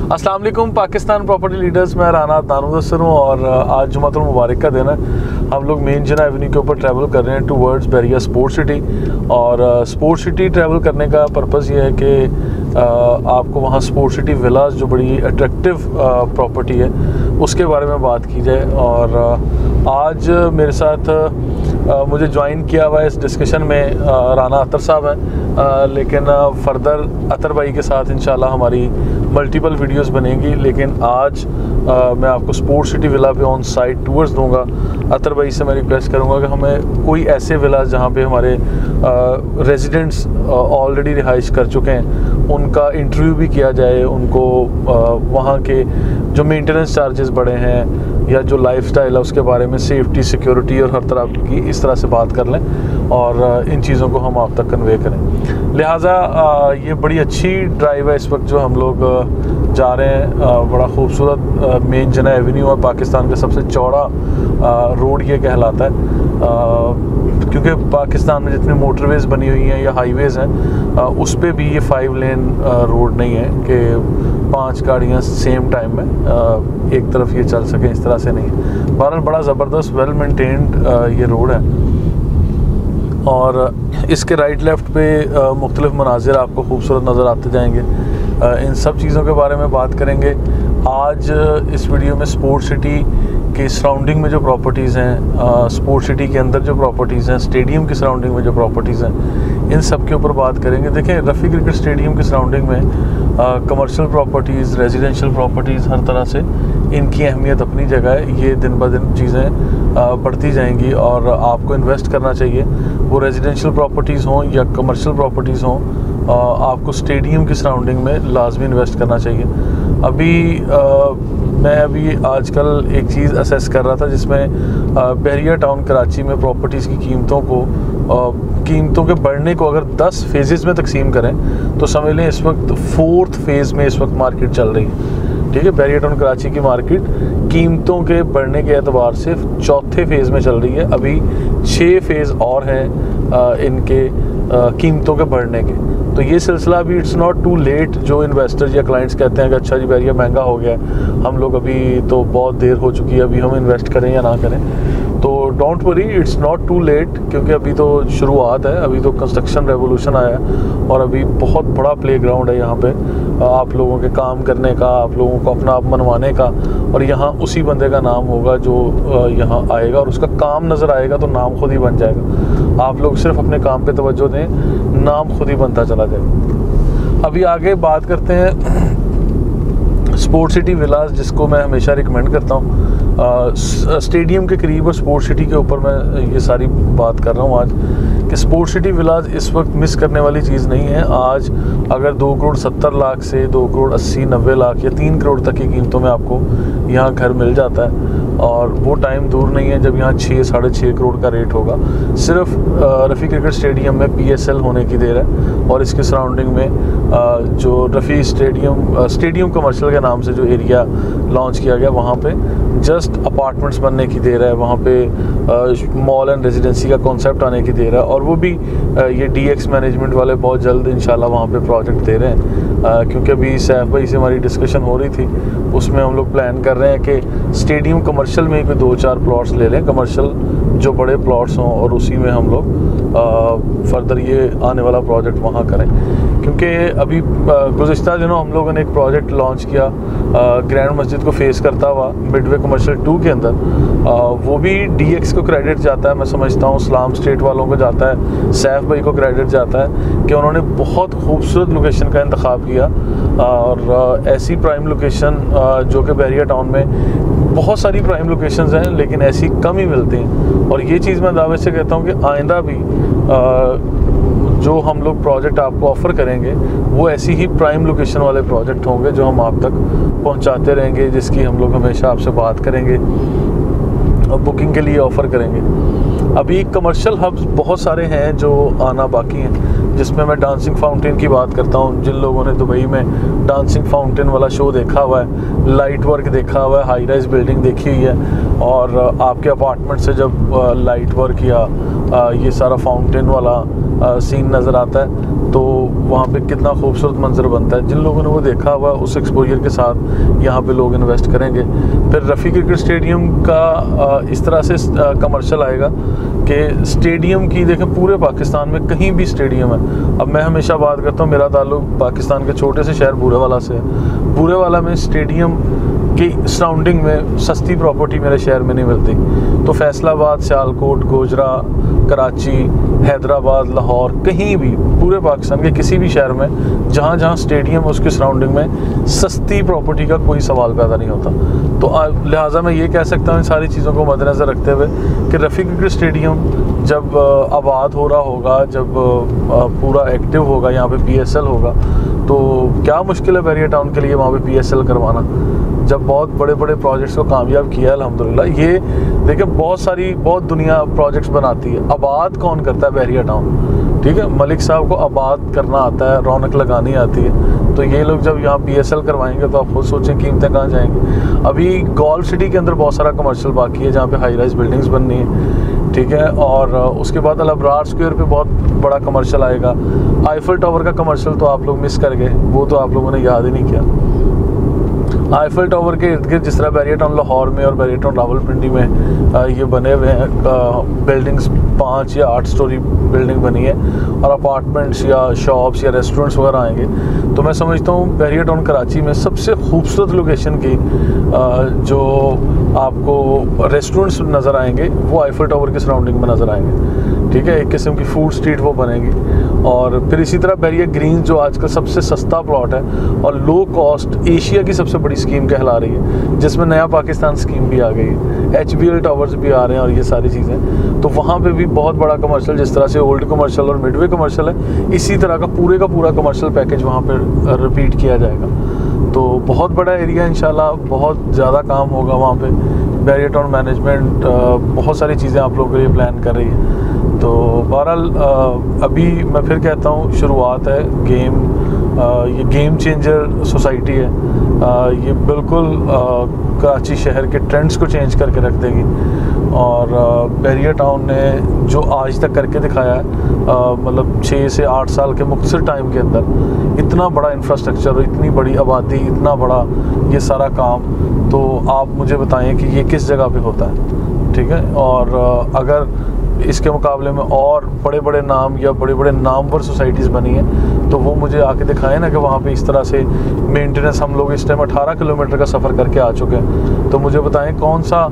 अस्सलाम वालेकुम Pakistan property leaders, मैं राना तानुदस्सर हूँ और आज जुमातुल मुबारक का दिन है। हम लोग मेन जिना एवेन्यू के ऊपर ट्रैवल कर रहे हैं टूवर्ड्स बहरिया स्पोर्ट सिटी। और स्पोर्ट सिटी ट्रैवल करने का पर्पज़ ये है कि आपको वहाँ स्पोर्ट सिटी विलास जो बड़ी अट्रैक्टिव प्रॉपर्टी है उसके बारे में बात की जाए। और आज मेरे साथ मुझे ज्वाइन किया हुआ है इस डिस्कशन में राना अतर साहब हैं, लेकिन फर्दर अतर भाई के साथ इंशाल्लाह हमारी मल्टीपल वीडियोस बनेंगी। लेकिन आज मैं आपको स्पोर्ट सिटी विला पे ऑन साइट टूर्स दूंगा। अतर भाई से मैं रिक्वेस्ट करूंगा कि हमें कोई ऐसे विलास जहां पे हमारे रेजिडेंट्स ऑलरेडी रिहाइश कर चुके हैं उनका इंटरव्यू भी किया जाए, उनको वहां के जो मेंटेनेंस चार्जेस बढ़े हैं या जो लाइफस्टाइल है उसके बारे में, सेफ्टी, सिक्योरिटी और हर तरह की इस तरह से बात कर लें और इन चीज़ों को हम आप तक कन्वे करें। लिहाजा ये बड़ी अच्छी ड्राइव है इस वक्त जो हम लोग जा रहे हैं। बड़ा खूबसूरत मेन जिना एवेन्यू और पाकिस्तान का सबसे चौड़ा रोड ये कहलाता है, क्योंकि पाकिस्तान में जितनी मोटरवेज़ बनी हुई हैं या हाईवेज़ हैं उस पर भी ये 5 लेन रोड नहीं है कि 5 गाड़ियाँ सेम टाइम में एक तरफ ये चल सकें, इस तरह से नहीं है। बहरहाल बड़ा ज़बरदस्त वेल मेंटेन्ड ये रोड है और इसके राइट लेफ़्ट पे मुख्तलिफ मनाजिर आपको खूबसूरत नज़र आते जाएंगे। इन सब चीज़ों के बारे में बात करेंगे आज इस वीडियो में। स्पोर्ट सिटी के सराउंडिंग में जो प्रॉपर्टीज़ हैं, स्पोर्ट सिटी के अंदर जो प्रॉपर्टीज़ हैं, स्टेडियम की सराउंडिंग में जो प्रॉपर्टीज़ हैं, इन सब के ऊपर बात करेंगे। देखें, रफ़ी क्रिकेट स्टेडियम की सराउंडिंग में कमर्शियल प्रॉपर्टीज़, रेजिडेंशियल प्रॉपर्टीज़, हर तरह से इनकी अहमियत अपनी जगह है। ये दिन ब दिन चीज़ें बढ़ती जाएंगी और आपको इन्वेस्ट करना चाहिए, वो रेजिडेंशियल प्रॉपर्टीज़ हों या कमर्शियल प्रॉपर्टीज़ हों। आपको स्टेडियम की सराउंडिंग में लाजमी इन्वेस्ट करना चाहिए। मैं अभी आजकल एक चीज़ असेस कर रहा था जिसमें बहरिया टाउन कराची में प्रॉपर्टीज़ की कीमतों के बढ़ने को अगर 10 फेजेस में तकसीम करें तो समझ लें इस वक्त 4th फेज़ में इस वक्त मार्केट चल रही है। ठीक है, बहरिया टाउन कराची की मार्केट कीमतों के बढ़ने के एतबार से 4थे फेज़ में चल रही है। अभी 6 फेज़ और हैं इनके कीमतों के बढ़ने के। तो ये सिलसिला भी इट्स नॉट टू लेट। जो इन्वेस्टर्स या क्लाइंट्स कहते हैं कि अच्छा जी बहरिया महंगा हो गया है, हम लोग अभी तो बहुत देर हो चुकी है, अभी हम इन्वेस्ट करें या ना करें, तो don't worry, it's not too late, क्योंकि अभी तो शुरुआत है। अभी तो कंस्ट्रक्शन रेवोल्यूशन आया है और अभी बहुत बड़ा प्लेग्राउंड है यहाँ पे आप लोगों के काम करने का, आप लोगों को अपना आप मनवाने का। और यहाँ उसी बंदे का नाम होगा जो यहाँ आएगा और उसका काम नज़र आएगा तो नाम खुद ही बन जाएगा। आप लोग सिर्फ अपने काम पे तवज्जो दें, नाम खुद ही बनता चला जाएगा। अभी आगे बात करते हैं स्पोर्ट सिटी विलास, जिसको मैं हमेशा रिकमेंड करता हूँ। स्टेडियम के करीब और स्पोर्ट सिटी के ऊपर मैं ये सारी बात कर रहा हूँ आज कि स्पोर्ट सिटी विलास इस वक्त मिस करने वाली चीज़ नहीं है। आज अगर 2 करोड़ 70 लाख से 2 करोड़ 80-90 लाख या 3 करोड़ तक की कीमतों में आपको यहाँ घर मिल जाता है और वो टाइम दूर नहीं है जब यहाँ 6-6.5 करोड़ का रेट होगा। सिर्फ रफ़ी क्रिकेट स्टेडियम में PSL होने की देर है और इसके सराउंडिंग में जो रफ़ी स्टेडियम कमर्शियल के नाम से जो एरिया लॉन्च किया गया वहाँ पे जस्ट अपार्टमेंट्स बनने की देर है। वहाँ पे मॉल एंड रेजिडेंसी का कॉन्सेप्ट आने की देर है और वो भी ये DX मैनेजमेंट वाले बहुत जल्द इंशाल्लाह वहाँ पे प्रोजेक्ट दे रहे हैं। क्योंकि अभी सैफ भाई से हमारी डिस्कशन हो रही थी, उसमें हम लोग प्लान कर रहे हैं कि स्टेडियम कमर्शियल में कोई 2-4 प्लॉट्स ले लें, कमर्शियल जो बड़े प्लॉट्स हों, और उसी में हम लोग फर्दर ये आने वाला प्रोजेक्ट वहाँ करें। क्योंकि अभी गुज़िश्ता दिनों हम लोगों ने एक प्रोजेक्ट लॉन्च किया ग्रैंड मस्जिद को फेस करता हुआ मिडवे कमर्शियल 2 के अंदर। वो भी DX को क्रेडिट जाता है, मैं समझता हूँ इस्लाम स्टेट वालों को जाता है, सैफ भाई को क्रेडिट जाता है कि उन्होंने बहुत खूबसूरत लोकेशन का इंतखाब किया और ऐसी प्राइम लोकेशन जो कि बहरिया टाउन में बहुत सारी प्राइम लोकेशंस हैं लेकिन ऐसी कम ही मिलती हैं। और ये चीज़ मैं दावे से कहता हूँ कि आइंदा भी जो हम लोग प्रोजेक्ट आपको ऑफ़र करेंगे वो ऐसी ही प्राइम लोकेशन वाले प्रोजेक्ट होंगे जो हम आप तक पहुंचाते रहेंगे, जिसकी हम लोग हमेशा आपसे बात करेंगे और बुकिंग के लिए ऑफ़र करेंगे। अभी कमर्शियल हब्स बहुत सारे हैं जो आना बाकी हैं, जिसमें मैं डांसिंग फाउंटेन की बात करता हूँ। जिन लोगों ने दुबई में डांसिंग फाउंटेन वाला शो देखा हुआ है, लाइट वर्क देखा हुआ है, हाई राइज बिल्डिंग देखी हुई है और आपके अपार्टमेंट से जब लाइट वर्क या ये सारा फाउंटेन वाला सीन नज़र आता है तो वहाँ पे कितना खूबसूरत मंजर बनता है। जिन लोगों ने वो देखा हुआ उस एक्सपोजर के साथ यहाँ पे लोग इन्वेस्ट करेंगे। फिर रफ़ी क्रिकेट स्टेडियम का इस तरह से कमर्शियल आएगा कि स्टेडियम की देखें पूरे पाकिस्तान में कहीं भी स्टेडियम है। अब मैं हमेशा बात करता हूँ, मेरा ताल्लुक पाकिस्तान के छोटे से शहर बूरेवाला से है। बूरेवाला में स्टेडियम की सराउंडिंग में सस्ती प्रॉपर्टी मेरे शहर में नहीं मिलती। तो फैसलाबाद, सियालकोट, गोजरा, कराची, हैदराबाद, लाहौर, कहीं भी पूरे पाकिस्तान के किसी भी शहर में जहाँ जहाँ स्टेडियम है उसकी सराउंडिंग में सस्ती प्रॉपर्टी का कोई सवाल पैदा नहीं होता। तो लिहाजा मैं ये कह सकता हूँ इन सारी चीज़ों को मद्देनज़र रखते हुए कि रफ़ी क्रिकेट स्टेडियम जब आबाद हो रहा होगा, जब पूरा एक्टिव होगा, यहाँ पे PSL होगा, तो क्या मुश्किल है बैरियर टाउन के लिए वहाँ पे PSL करवाना, जब बहुत बड़े बड़े प्रोजेक्ट्स को कामयाब किया है अल्हम्दुलिल्लाह। ये देखिए बहुत दुनिया प्रोजेक्ट्स बनाती है, आबाद कौन करता है बैरियर टाउन, ठीक है। मलिक साहब को आबाद करना आता है, रौनक लगानी आती है। तो ये लोग जब यहाँ PSL करवाएंगे तो आप खुद सोचें कीमतें कहाँ जाएंगी। अभी गोल्फ सिटी के अंदर बहुत सारा कमर्शियल बाकी है जहाँ पे हाई राइज बिल्डिंग्स बननी है, ठीक है। और उसके बाद अल अबरार स्क्वायर पे बहुत बड़ा कमर्शियल आएगा। आईफल टावर का कमर्शियल तो आप लोग मिस कर गए, वो तो आप लोगों ने याद ही नहीं किया। आईफल टावर के इर्द गिर्द जिस तरह बैरियर टाउन लाहौर में और बैरियर टाउन रावलपिंडी में ये बने हुए हैं बिल्डिंग्स, 5 या 8 स्टोरी बिल्डिंग बनी है और अपार्टमेंट्स या शॉप्स या रेस्टोरेंट्स वगैरह आएंगे। तो मैं समझता हूँ बैरियर टाउन कराची में सबसे खूबसूरत लोकेशन की जो आपको रेस्टोरेंट्स नज़र आएंगे वो आईफल टावर के सराउंडिंग में नज़र आएंगे, ठीक है। एक किस्म की फूड स्ट्रीट वो बनेगी। और फिर इसी तरह बैरियर ग्रीन जो आजकल सबसे सस्ता प्लॉट है और लो कॉस्ट एशिया की सबसे बड़ी स्कीम कहला रही है, जिसमें नया पाकिस्तान स्कीम भी आ गई है, HBL टावर्स भी आ रहे हैं और ये सारी चीज़ें। तो वहाँ पे भी बहुत बड़ा कमर्शियल, जिस तरह से ओल्ड कमर्शियल और मिडवे कमर्शियल है, इसी तरह का पूरा कमर्शियल पैकेज वहाँ पर रिपीट किया जाएगा। तो बहुत बड़ा एरिया इंशाल्लाह, बहुत ज़्यादा काम होगा वहाँ पे। बैरियर टाउन मैनेजमेंट बहुत सारी चीज़ें आप लोगों के लिए प्लान कर रही है। तो बहरहाल अभी मैं फिर कहता हूँ शुरुआत है गेम, ये गेम चेंजर सोसाइटी है। ये बिल्कुल कराची शहर के ट्रेंड्स को चेंज करके रख देगी। और बैरियर टाउन ने जो आज तक करके दिखाया है, मतलब 6 से 8 साल के मुख्तसर टाइम के अंदर इतना बड़ा इंफ्रास्ट्रक्चर, इतनी बड़ी आबादी, इतना बड़ा ये सारा काम, तो आप मुझे बताएं कि ये किस जगह पे होता है, ठीक है। और अगर इसके मुकाबले में और बड़े बड़े नाम या बड़े बड़े नामवर सोसाइटीज़ बनी हैं तो वो मुझे आके दिखाएं ना कि वहाँ पे इस तरह से मेंटेनेंस। हम लोग इस टाइम 18 किलोमीटर का सफ़र करके आ चुके हैं, तो मुझे बताएं कौन सा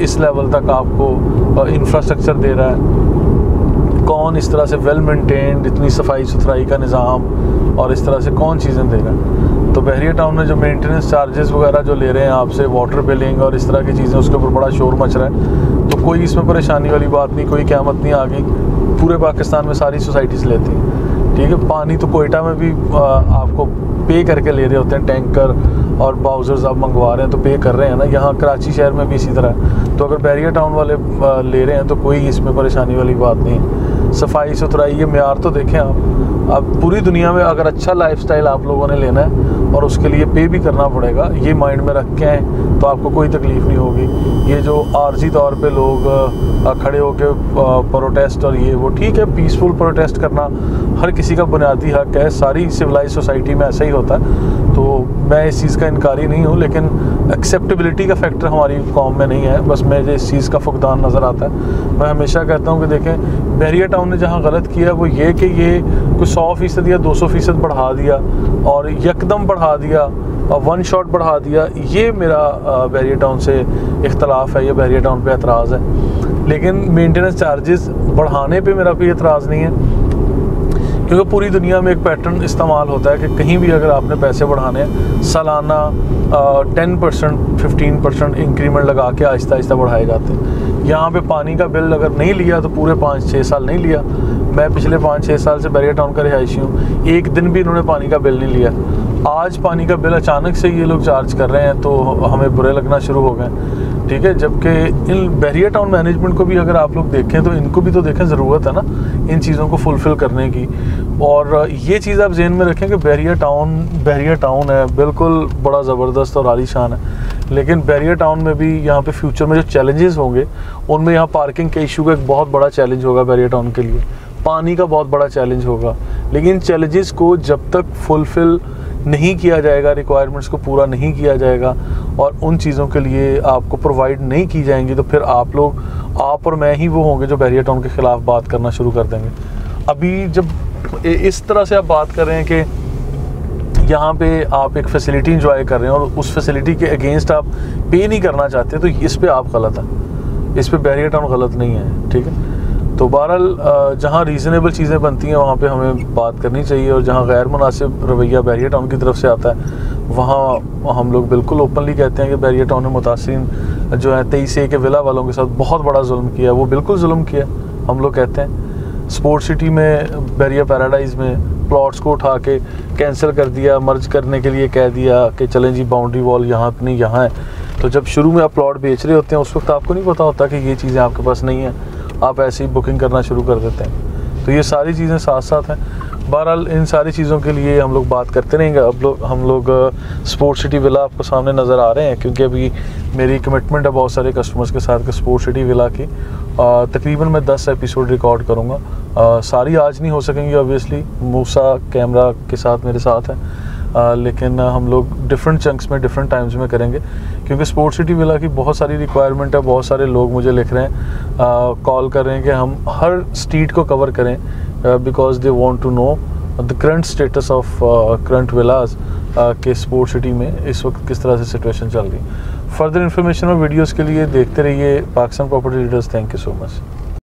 इस लेवल तक आपको इंफ्रास्ट्रक्चर दे रहा है, कौन इस तरह से वेल मेंटेन्ड, इतनी सफाई सुथराई का निज़ाम और इस तरह से कौन चीज़ें दे रहा है। तो बैरियर टाउन में जो मेंटेनेंस चार्जेस वगैरह जो ले रहे हैं आपसे, वाटर बिलिंग और इस तरह की चीज़ें, उसके ऊपर बड़ा शोर मच रहा है। तो कोई इसमें परेशानी वाली बात नहीं, कोई क़यामत नहीं आ गई। पूरे पाकिस्तान में सारी सोसाइटीज़ लेती हैं, ठीक है। पानी तो कोयटा में भी आपको पे करके ले रहे होते हैं, टैंकर और बाउजर्स आप मंगवा रहे हैं तो पे कर रहे हैं ना। यहाँ कराची शहर में भी इसी तरह है। तो अगर बैरियर टाउन वाले ले रहे हैं तो कोई इसमें परेशानी वाली बात नहीं है। सफाई सुथराई ये म्यार तो देखें आप पूरी दुनिया में अगर अच्छा लाइफस्टाइल आप लोगों ने लेना है और उसके लिए पे भी करना पड़ेगा, ये माइंड में रख के आएँ तो आपको कोई तकलीफ़ नहीं होगी। ये जो आर्जी तौर पे लोग खड़े होकर प्रोटेस्ट और ये वो, ठीक है, पीसफुल प्रोटेस्ट करना हर किसी का बुनियादी हक है, सारी सिविलाइज सोसाइटी में ऐसा ही होता है। तो मैं इस चीज़ का इनकारी नहीं हूँ, लेकिन एक्सेप्टेबिलिटी का फैक्टर हमारी कौम में नहीं है। बस मुझे इस चीज़ का फुकदान नज़र आता है। मैं हमेशा कहता हूँ कि देखें बैरियर टाउन ने जहाँ गलत किया वो ये कि ये कोई 100% या 200% बढ़ा दिया और यकदम बढ़ा दिया, वन शॉट बढ़ा दिया। ये मेरा बैरियर टाउन से इख्तलाफ है, ये बैरियर टाउन पे एतराज़ है। लेकिन मेंटेनेंस चार्जेस बढ़ाने पे मेरा कोई एतराज़ नहीं है, क्योंकि पूरी दुनिया में एक पैटर्न इस्तेमाल होता है कि कहीं भी अगर आपने पैसे बढ़ाने हैं, सालाना 10% 15% इंक्रीमेंट लगा के आहिस्ता आहिस्ता बढ़ाए जाते हैं। यहाँ पे पानी का बिल अगर नहीं लिया तो पूरे 5-6 साल नहीं लिया। मैं पिछले 5-6 साल से बैरियर टाउन का रिहायशी हूँ, एक दिन भी इन्होंने पानी का बिल नहीं लिया। आज पानी का बिल अचानक से ये लोग चार्ज कर रहे हैं तो हमें बुरे लगना शुरू हो गए, ठीक है। जबकि इन बैरियर टाउन मैनेजमेंट को भी अगर आप लोग देखें तो इनको भी तो देखें, ज़रूरत है ना इन चीज़ों को फुलफ़िल करने की। और ये चीज़ आप जहन में रखें कि बैरियर टाउन है, बिल्कुल बड़ा ज़बरदस्त और आलीशान है, लेकिन बैरियर टाउन में भी यहाँ पे फ्यूचर में जो चैलेंजेस होंगे उनमें यहाँ पार्किंग के इशू का एक बहुत बड़ा चैलेंज होगा बैरियर टाउन के लिए। पानी का बहुत बड़ा चैलेंज होगा। लेकिन चैलेंजेस को जब तक फुलफ़िल नहीं किया जाएगा, रिक्वायरमेंट्स को पूरा नहीं किया जाएगा और उन चीज़ों के लिए आपको प्रोवाइड नहीं की जाएंगी, तो फिर आप और मैं ही वो होंगे जो बैरियर टाउन के ख़िलाफ़ बात करना शुरू कर देंगे। अभी जब इस तरह से आप बात कर रहे हैं कि यहाँ पे आप एक फैसिलिटी इंजॉय कर रहे हैं और उस फैसिलिटी के अगेंस्ट आप पे नहीं करना चाहते, तो इस पे आप गलत हैं, इस पे बैरियर टाउन गलत नहीं है, ठीक है। तो बहरहाल जहाँ रीज़नेबल चीज़ें बनती हैं वहाँ पे हमें बात करनी चाहिए, और जहाँ गैर मुनासिब रवैया बैरियर टाउन की तरफ से आता है वहाँ हम लोग बिल्कुल ओपनली कहते हैं कि बैरियर टाउन ने मुतासिरीन जो है 23A के विला वालों के साथ बहुत बड़ा जुल्म किया। वो बिल्कुल जुल्म किया, हम लोग कहते हैं। स्पोर्ट्स सिटी में बैरियर पैराडाइज़ में प्लॉट्स को उठा के कैंसिल कर दिया, मर्ज करने के लिए कह दिया कि चलें जी बाउंड्री वॉल यहाँ नहीं यहाँ है। तो जब शुरू में आप प्लॉट बेच रहे होते हैं उस वक्त आपको नहीं पता होता कि ये चीज़ें आपके पास नहीं हैं, आप ऐसे ही बुकिंग करना शुरू कर देते हैं। तो ये सारी चीज़ें साथ साथ हैं। बहरहाल इन सारी चीज़ों के लिए हम लोग बात करते रहेंगे। अब हम लोग स्पोर्ट्स सिटी विला आपको सामने नज़र आ रहे हैं, क्योंकि अभी मेरी कमिटमेंट है बहुत सारे कस्टमर्स के साथ कि स्पोर्ट्स सिटी विला की तकरीबन मैं 10 एपिसोड रिकॉर्ड करूँगा। सारी आज नहीं हो सकेंगी ऑब्वियसली, मूसा कैमरा के साथ मेरे साथ है, लेकिन हम लोग डिफरेंट चंक्स में डिफरेंट टाइम्स में करेंगे, क्योंकि स्पोर्ट्स सिटी विला की बहुत सारी रिक्वायरमेंट है। बहुत सारे लोग मुझे लिख रहे हैं, कॉल कर रहे हैं कि हम हर स्ट्रीट को कवर करें, because they want to know the current status of current village के स्पोर्ट्स सिटी में इस वक्त किस तरह से सिचुएशन चल रही है। फर्दर इन्फॉर्मेशन और वीडियोज़ के लिए देखते रहिए Pakistan property leaders. Thank you so much.